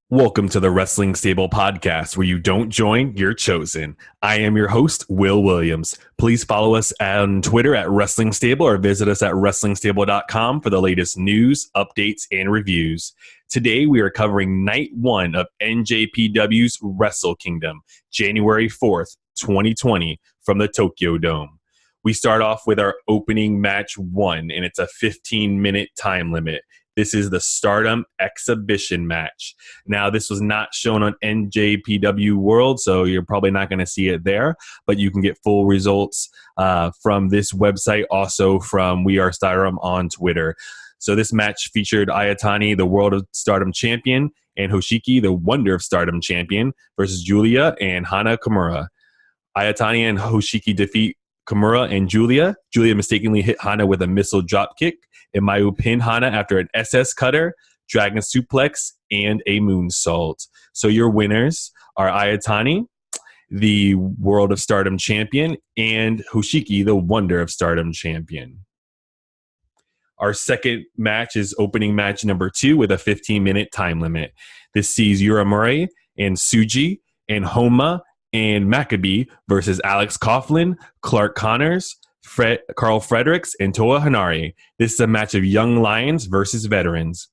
Welcome to the Wrestling Stable podcast, where you don't join, you're chosen. I am your host, Will Williams. Please follow us on Twitter at Wrestling Stable or visit us at WrestlingStable.com for the latest news, updates, and reviews. Today, we are covering Night 1 of NJPW's Wrestle Kingdom, January 4th, 2020, from the Tokyo Dome. We start off with our opening match 1, and it's a 15-minute time limit. This is the Stardom Exhibition match. Now, this was not shown on NJPW World, so you're probably not going to see it there, but you can get full results from this website, also from We Are Stardom on Twitter. So this match featured Ayatani, the World of Stardom champion, and Hoshiki, the Wonder of Stardom champion, versus Julia and Hana Kimura. Ayatani and Hoshiki defeat Kimura and Julia. Julia mistakenly hit Hana with a missile dropkick, and Mayu pinned Hana after an SS cutter, dragon suplex, and a moonsault. So your winners are Ayatani, the World of Stardom champion, and Hoshiki, the Wonder of Stardom champion. Our second match is opening match number 2 with a 15-minute time limit. This sees Uramura and Tsuji and Homa and Maccabee versus Alex Coughlin, Clark Connors, Carl Fredericks, and Toa Hanare. This is a match of young lions versus veterans.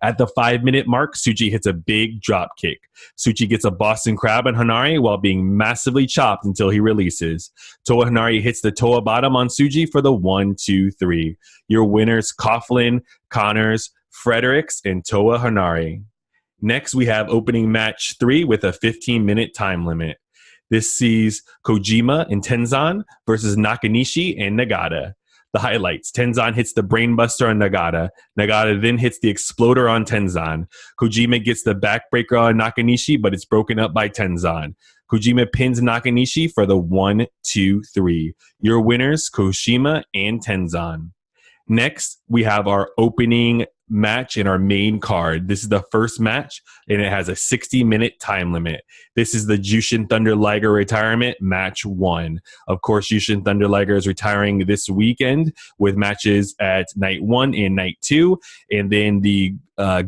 At the 5-minute mark, Tsuji hits a big drop kick. Tsuji gets a Boston Crab on Hanare while being massively chopped until he releases. Toa Hanare hits the Toa bottom on Tsuji for the 1-2-3. Your winners, Coughlin, Connors, Fredericks, and Toa Hanare. Next, we have opening match 3 with a 15-minute time limit. This sees Kojima and Tenzan versus Nakanishi and Nagata. The highlights: Tenzan hits the Brainbuster on Nagata. Nagata then hits the Exploder on Tenzan. Kojima gets the Backbreaker on Nakanishi, but it's broken up by Tenzan. Kojima pins Nakanishi for the 1-2-3. Your winners, Kojima and Tenzan. Next, we have our opening match in our main card. This is the first match, and it has a 60-minute time limit. This is the Jushin Thunder Liger retirement match 1. Of course, Jushin Thunder Liger is retiring this weekend with matches at night 1 and night 2, and then the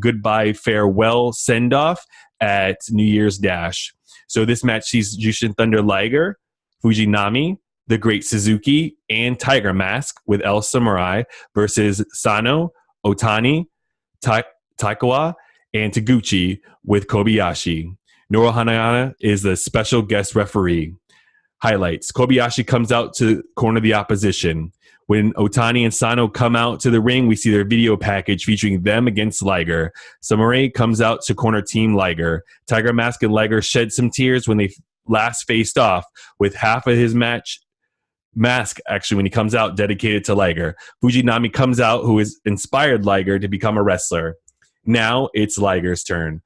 goodbye farewell send-off at New Year's Dash. So this match sees Jushin Thunder Liger, Fujinami, the Great Suzuki, and Tiger Mask with El Samurai versus Sano, Otani, Taikawa, and Taguchi with Kobayashi. Noro Hanayana is the special guest referee. Highlights: Kobayashi comes out to corner the opposition. When Otani and Sano come out to the ring, we see their video package featuring them against Liger. Samurai comes out to corner Team Liger. Tiger Mask and Liger shed some tears when they last faced off, with half of his mask, actually, when he comes out, dedicated to Liger. Fujinami comes out, who has inspired Liger to become a wrestler. Now it's Liger's turn.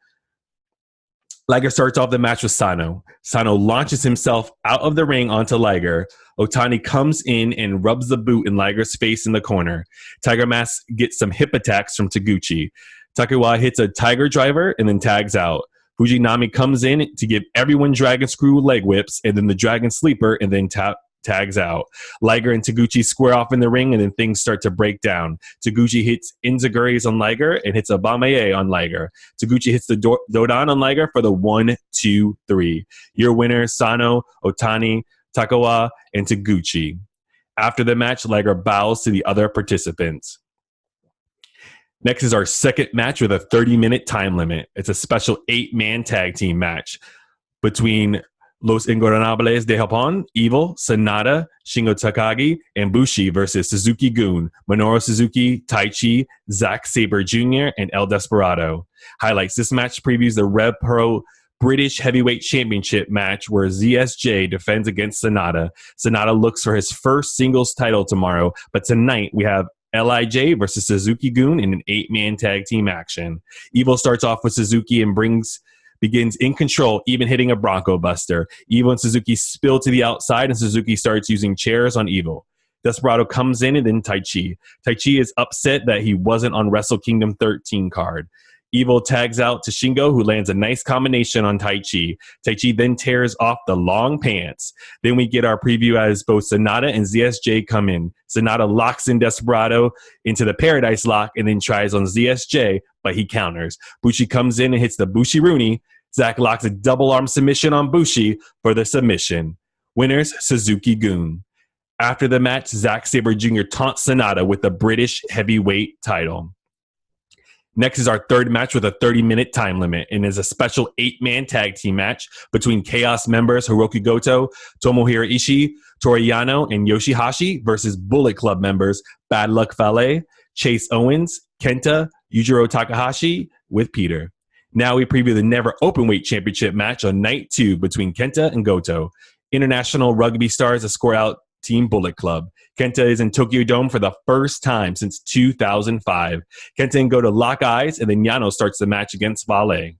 Liger starts off the match with Sano. Sano launches himself out of the ring onto Liger. Otani comes in and rubs the boot in Liger's face in the corner. Tiger Mask gets some hip attacks from Taguchi. Taikawa hits a Tiger Driver and then tags out. Fujinami comes in to give everyone Dragon Screw leg whips and then the Dragon Sleeper and then tags out. Liger and Taguchi square off in the ring, and then things start to break down. Taguchi hits Inzaguri's on Liger and hits a Bamaye on Liger. Taguchi hits the Dodan on Liger for the 1-2-3. Your winners, Sano, Otani, Taikawa, and Taguchi. After the match, Liger bows to the other participants. Next is our second match with a 30-minute time limit. It's a special 8-man tag team match between Los Ingobernables de Japón, Evil, Sanada, Shingo Takagi, and Ibushi versus Suzuki-gun, Minoru Suzuki, Taichi, Zack Sabre Jr., and El Desperado. Highlights: this match previews the Rev Pro British Heavyweight Championship match where ZSJ defends against Sanada. Sanada looks for his first singles title tomorrow, but tonight we have LIJ versus Suzuki-gun in an 8-man tag team action. Evil starts off with Suzuki and begins in control, even hitting a Bronco Buster. Evil and Suzuki spill to the outside, and Suzuki starts using chairs on Evil. Desperado comes in, and then Taichi. Taichi is upset that he wasn't on Wrestle Kingdom 13 card. Evil tags out to Shingo, who lands a nice combination on Taichi. Taichi then tears off the long pants. Then we get our preview as both Sonata and ZSJ come in. Sonata locks in Desperado into the Paradise Lock and then tries on ZSJ, but he counters. Bushi comes in and hits the Bushi Rooney. Zack locks a double arm submission on Bushi for the submission. Winners, Suzuki-gun. After the match, Zack Sabre Jr. taunts Sonata with the British heavyweight title. Next is our third match with a 30-minute time limit and is a special 8-man tag team match between Chaos members Hiroki Goto, Tomohiro Ishii, Toru Yano, and Yoshihashi versus Bullet Club members Bad Luck Fale, Chase Owens, Kenta, Yujiro Takahashi with Peter. Now we preview the Never Openweight Championship match on night 2 between Kenta and Goto. International rugby stars escort out Team Bullet Club. Kenta is in Tokyo Dome for the first time since 2005. Kenta and Goto lock eyes, and then Yano starts the match against Fale.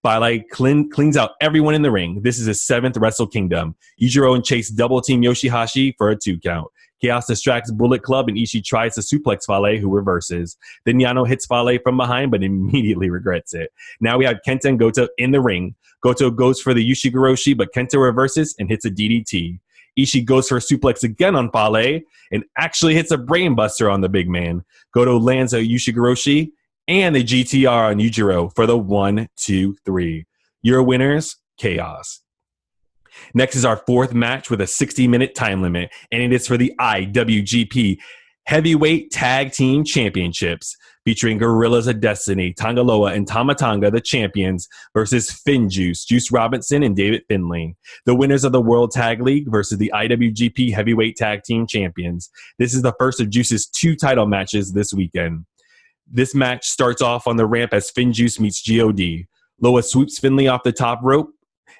Fale cleans out everyone in the ring. This is his 7th Wrestle Kingdom. Yujiro and Chase double team Yoshihashi for a 2 count. Chaos distracts Bullet Club, and Ishii tries to suplex Fale, who reverses. Then Yano hits Fale from behind, but immediately regrets it. Now we have Kenta and Goto in the ring. Goto goes for the Ushigoroshi, but Kenta reverses and hits a DDT. Ishii goes for a suplex again on Fale and actually hits a brainbuster on the big man. Goto lands a Ushigoroshi and a GTR on Yujiro for the 1, 2, 3. Your winners, Chaos. Next is our 4th match with a 60-minute time limit, and it is for the IWGP Heavyweight Tag Team Championships, featuring Gorillas of Destiny, Tangaloa, and Tama Tonga, the champions, versus Finjuice, Juice Robinson, and David Finlay, the winners of the World Tag League versus the IWGP Heavyweight Tag Team Champions. This is the first of Juice's 2 title matches this weekend. This match starts off on the ramp as Finjuice meets G.O.D. Loa sweeps Finlay off the top rope,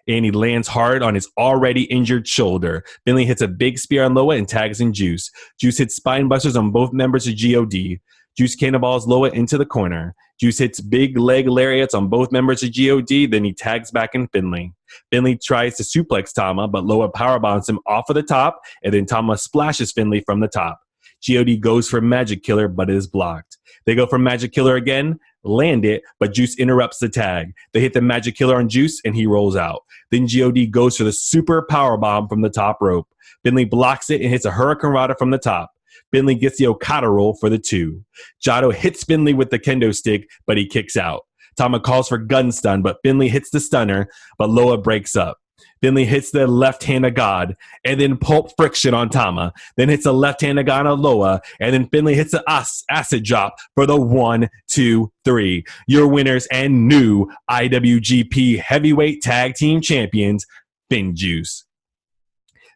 and he lands hard on his already injured shoulder. Finlay hits a big spear on Loa and tags in Juice. Juice hits spine busters on both members of G.O.D. Juice cannonballs Loa into the corner. Juice hits big leg lariats on both members of G.O.D., then he tags back in Finlay. Finlay tries to suplex Tama, but Loa powerbombs him off of the top, and then Tama splashes Finlay from the top. G.O.D. goes for Magic Killer, but it is blocked. They go for Magic Killer again, land it, but Juice interrupts the tag. They hit the Magic Killer on Juice, and he rolls out. Then G.O.D. goes for the super powerbomb from the top rope. Finlay blocks it and hits a Hurricane Rana from the top. Finlay gets the Okada roll for the 2. Jado hits Finlay with the kendo stick, but he kicks out. Tama calls for gun stun, but Finlay hits the stunner, but Loa breaks up. Finlay hits the left hand of God, and then Pulp Friction on Tama. Then hits the left hand of God on Loa, and then Finlay hits the acid drop for the 1, 2, 3. Your winners and new IWGP Heavyweight Tag Team Champions, Finjuice.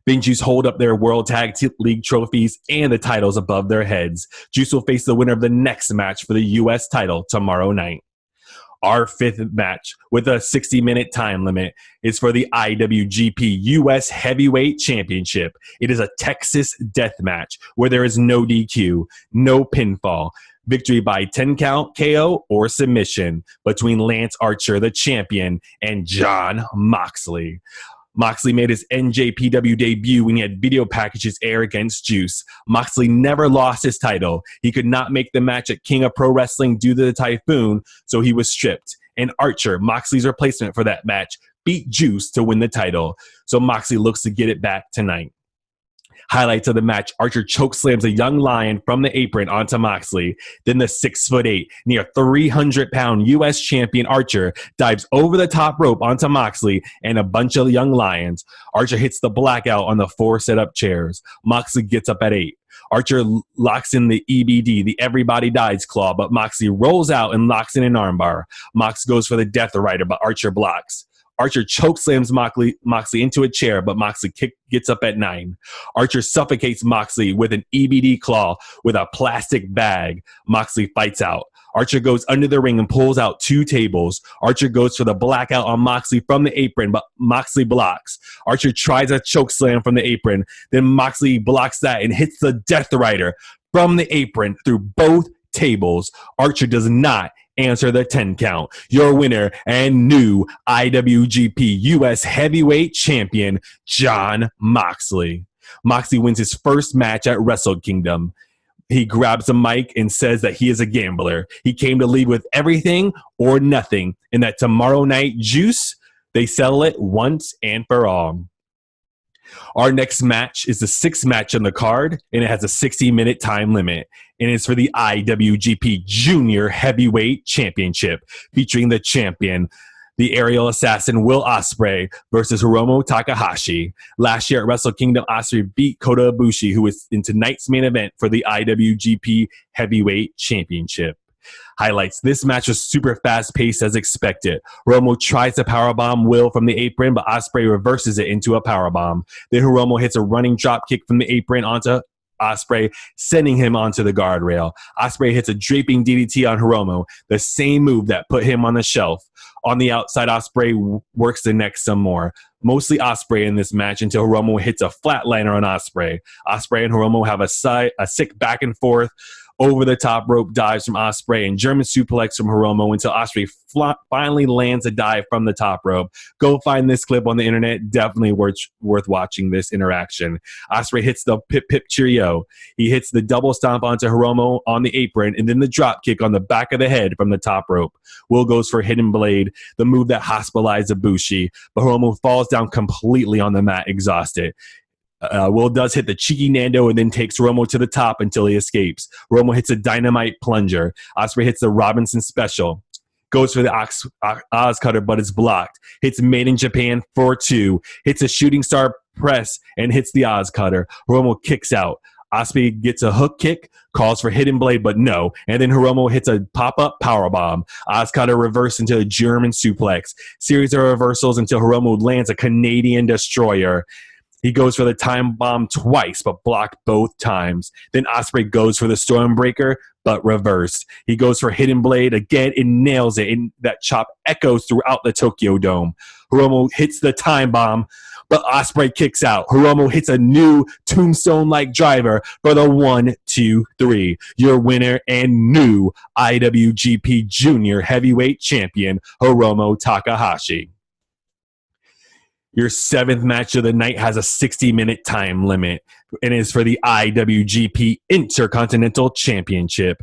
Finjuice hold up their World Tag League trophies and the titles above their heads. Juice will face the winner of the next match for the U.S. title tomorrow night. Our 5th match with a 60-minute time limit is for the IWGP U.S. Heavyweight Championship. It is a Texas death match where there is no DQ, no pinfall. Victory by 10 count, KO, or submission between Lance Archer, the champion, and Jon Moxley. Moxley made his NJPW debut when he had video packages air against Juice. Moxley never lost his title. He could not make the match at King of Pro Wrestling due to the typhoon, so he was stripped. And Archer, Moxley's replacement for that match, beat Juice to win the title. So Moxley looks to get it back tonight. Highlights of the match, Archer chokeslams a young lion from the apron onto Moxley. Then the 6'8", near 300-pound U.S. champion Archer dives over the top rope onto Moxley and a bunch of young lions. Archer hits the blackout on the 4 set-up chairs. Moxley gets up at 8. Archer locks in the EBD, the Everybody Dies claw, but Moxley rolls out and locks in an armbar. Mox goes for the Death Rider, but Archer blocks. Archer chokeslams Moxley into a chair, but Moxley gets up at 9. Archer suffocates Moxley with an EBD claw with a plastic bag. Moxley fights out. Archer goes under the ring and pulls out 2 tables. Archer goes for the blackout on Moxley from the apron, but Moxley blocks. Archer tries a chokeslam from the apron. Then Moxley blocks that and hits the Death Rider from the apron through both tables. Archer does not answer the 10 count. Your winner and new IWGP U.S. Heavyweight Champion, Jon Moxley. Moxley wins his first match at Wrestle Kingdom. he grabs a mic and says that he is a gambler. He came to leave with everything or nothing, and that tomorrow night juice, they settle it once and for all. Our next match is the 6th match on the card, and it has a 60-minute time limit. And it's for the IWGP Junior Heavyweight Championship, featuring the champion, the aerial assassin Will Ospreay versus Hiromu Takahashi. Last year at Wrestle Kingdom, Ospreay beat Kota Ibushi, who was in tonight's main event for the IWGP Heavyweight Championship. Highlights. This match was super fast-paced as expected. Hiromu tries to powerbomb Will from the apron, but Ospreay reverses it into a powerbomb. Then Hiromu hits a running drop kick from the apron onto Ospreay, sending him onto the guardrail. Ospreay hits a draping DDT on Hiromu, the same move that put him on the shelf. On the outside, Ospreay works the neck some more. Mostly Ospreay in this match until Hiromu hits a flatliner on Ospreay. Ospreay and Hiromu have a sick back and forth. Over the top rope dives from Ospreay and German suplex from Hiromu until Ospreay finally lands a dive from the top rope. Go find this clip on the internet. Definitely worth watching this interaction. Ospreay hits the pip cheerio. He hits the double stomp onto Hiromu on the apron and then the drop kick on the back of the head from the top rope. Will goes for hidden blade, the move that hospitalized Ibushi, but Hiromu falls down completely on the mat, exhausted. Will does hit the cheeky Nando and then takes Hiromu to the top until he escapes. Hiromu hits a dynamite plunger. Ospreay hits the Robinson special. Goes for the Oz cutter, but it's blocked. Hits Made in Japan 4-2. Hits a shooting star press and hits the Oz cutter. Hiromu kicks out. Ospreay gets a hook kick, calls for hidden blade, but no. And then Hiromu hits a pop-up powerbomb. Oz cutter reverse into a German suplex. Series of reversals until Hiromu lands a Canadian destroyer. He goes for the time bomb twice, but blocked both times. Then Ospreay goes for the Stormbreaker, but reversed. He goes for Hidden Blade again and nails it. And that chop echoes throughout the Tokyo Dome. Hiromu hits the time bomb, but Ospreay kicks out. Hiromu hits a new tombstone-like driver for the 1-2-3. Your winner and new IWGP Junior Heavyweight Champion, Hiromu Takahashi. Your 7th match of the night has a 60-minute time limit and is for the IWGP Intercontinental Championship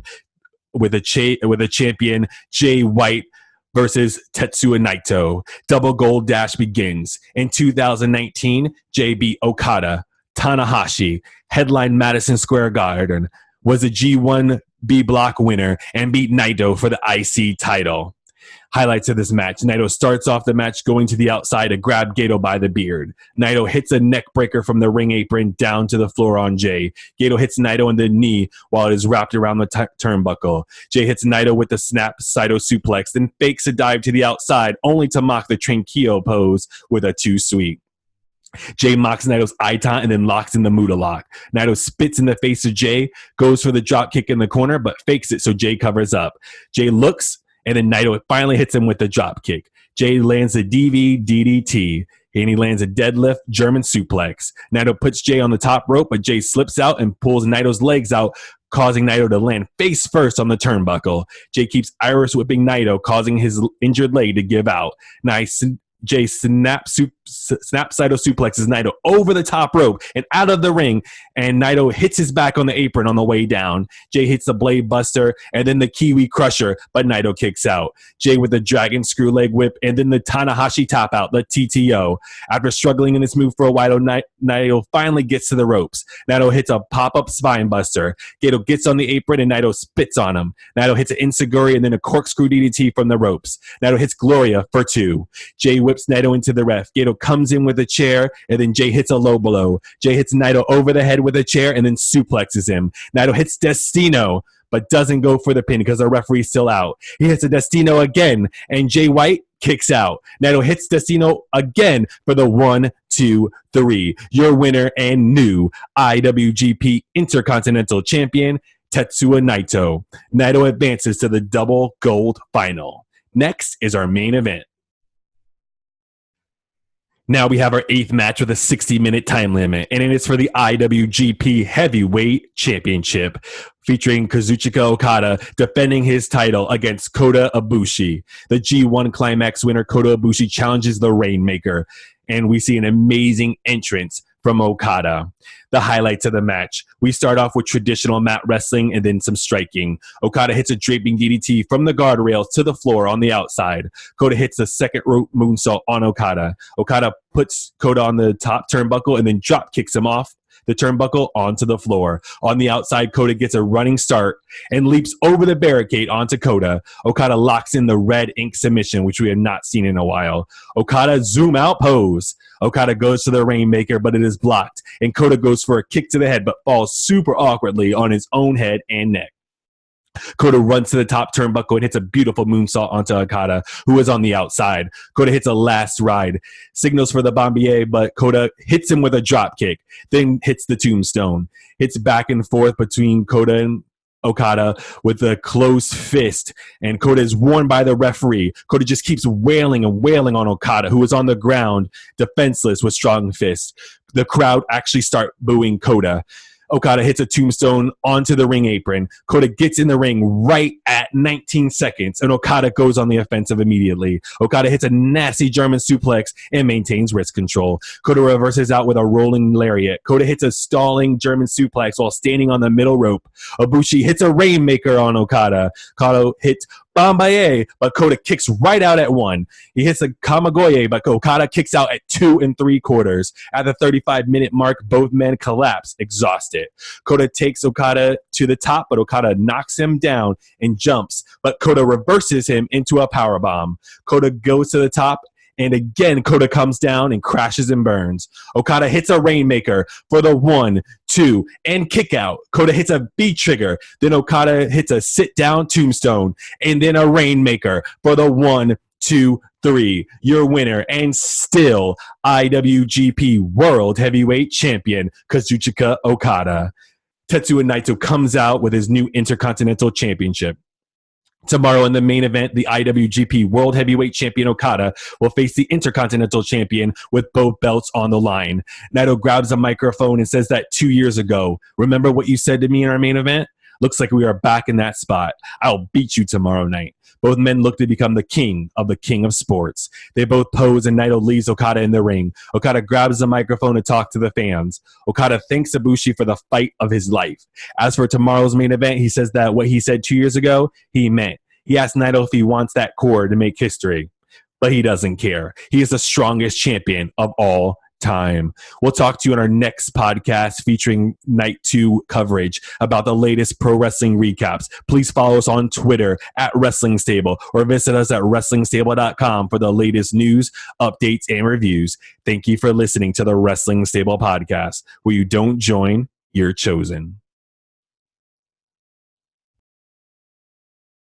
with a champion Jay White versus Tetsuya Naito. Double gold dash begins. In 2019, Jay beat Okada, Tanahashi, headlined Madison Square Garden, was a G1 B block winner, and beat Naito for the IC title. Highlights of this match. Naito starts off the match going to the outside to grab Gato by the beard. Naito hits a neck breaker from the ring apron down to the floor on Jay. Gato hits Naito in the knee while it is wrapped around the turnbuckle. Jay hits Naito with the snap Saito suplex, then fakes a dive to the outside only to mock the Tranquillo pose with a too sweet. Jay mocks Naito's eye taunt and then locks in the Muda lock. Naito spits in the face of Jay, goes for the drop kick in the corner, but fakes it so Jay covers up. Jay looks, and then Naito finally hits him with the drop kick. Jay lands a DDT, and he lands a deadlift German suplex. Naito puts Jay on the top rope, but Jay slips out and pulls Naito's legs out, causing Naito to land face first on the turnbuckle. Jay keeps Irish whipping Naito, causing his injured leg to give out. Jay snap Saito suplexes Naito over the top rope and out of the ring, and Naito hits his back on the apron on the way down. Jay hits the Blade Buster and then the Kiwi Crusher, but Naito kicks out. Jay with the Dragon Screw Leg Whip and then the Tanahashi Tap Out, the TTO. After struggling in this move for a while, Naito finally gets to the ropes. Naito hits a pop-up Spine Buster. Gato gets on the apron and Naito spits on him. Naito hits an Enziguri and then a corkscrew DDT from the ropes. Naito hits Gloria for 2. Jay whips Naito into the ref. Gato comes in with a chair, and then Jay hits a low blow. Jay hits Naito over the head with a chair and then suplexes him. Naito hits Destino, but doesn't go for the pin because the referee's still out. He hits a Destino again, and Jay White kicks out. Naito hits Destino again for the 1-2-3. Your winner and new IWGP Intercontinental Champion, Tetsuya Naito. Naito advances to the double gold final. Next is our main event. Now we have our 8th match with a 60-minute time limit, and it is for the IWGP Heavyweight Championship, featuring Kazuchika Okada defending his title against Kota Ibushi. The G1 Climax winner Kota Ibushi challenges the Rainmaker, and we see an amazing entrance from Okada. The highlights of the match. We start off with traditional mat wrestling and then some striking. Okada hits a draping DDT from the guardrails to the floor on the outside. Kota hits the second rope moonsault on Okada. Okada puts Kota on the top turnbuckle and then drop kicks him off the turnbuckle onto the floor. On the outside, Kota gets a running start and leaps over the barricade onto Kota. Okada locks in the red ink submission, which we have not seen in a while. Okada zoom out pose. Okada goes to the Rainmaker, but it is blocked. And Kota goes for a kick to the head, but falls super awkwardly on his own head and neck. Kota runs to the top turnbuckle and hits a beautiful moonsault onto Okada, who is on the outside. Kota hits a last ride, signals for the Bombier, but Kota hits him with a drop kick, then hits the tombstone. Hits back and forth between Kota and Okada with a closed fist, and Kota is warned by the referee. Kota just keeps wailing and wailing on Okada, who is on the ground, defenseless with strong fists. The crowd actually start booing Kota. Okada hits a tombstone onto the ring apron. Kota gets in the ring right at 19 seconds, and Okada goes on the offensive immediately. Okada hits a nasty German suplex and maintains wrist control. Kota reverses out with a rolling lariat. Kota hits a stalling German suplex while standing on the middle rope. Ibushi hits a Rainmaker on Okada. Okada hits Bombaye, but Kota kicks right out at 1. He hits a Kamagoye, but Okada kicks out at 2 3/4. At the 35-minute mark, both men collapse, exhausted. Kota takes Okada to the top, but Okada knocks him down and jumps, but Kota reverses him into a powerbomb. Kota goes to the top, and again, Kota comes down and crashes and burns. Okada hits a Rainmaker for the 1, 2, and kick out. Kota hits a B-trigger. Then Okada hits a sit-down tombstone, and then a Rainmaker for the 1, 2, 3. Your winner, and still IWGP World Heavyweight Champion, Kazuchika Okada. Tetsuya Naito comes out with his new Intercontinental Championship. Tomorrow in the main event, the IWGP World Heavyweight Champion Okada will face the Intercontinental Champion with both belts on the line. Naito grabs a microphone and says that 2 years ago, remember what you said to me in our main event? Looks like we are back in that spot. I'll beat you tomorrow night. Both men look to become the king of sports. They both pose and Naito leaves Okada in the ring. Okada grabs the microphone to talk to the fans. Okada thanks Ibushi for the fight of his life. As for tomorrow's main event, he says that what he said 2 years ago, he meant. He asked Naito if he wants that cord to make history, but he doesn't care. He is the strongest champion of all time. We'll talk to you on our next podcast featuring Night 2 coverage about the latest pro wrestling recaps. Please follow us on Twitter at Wrestling Stable or visit us at WrestlingStable.com for the latest news, updates, and reviews. Thank you for listening to the Wrestling Stable podcast, where you don't join, you're chosen.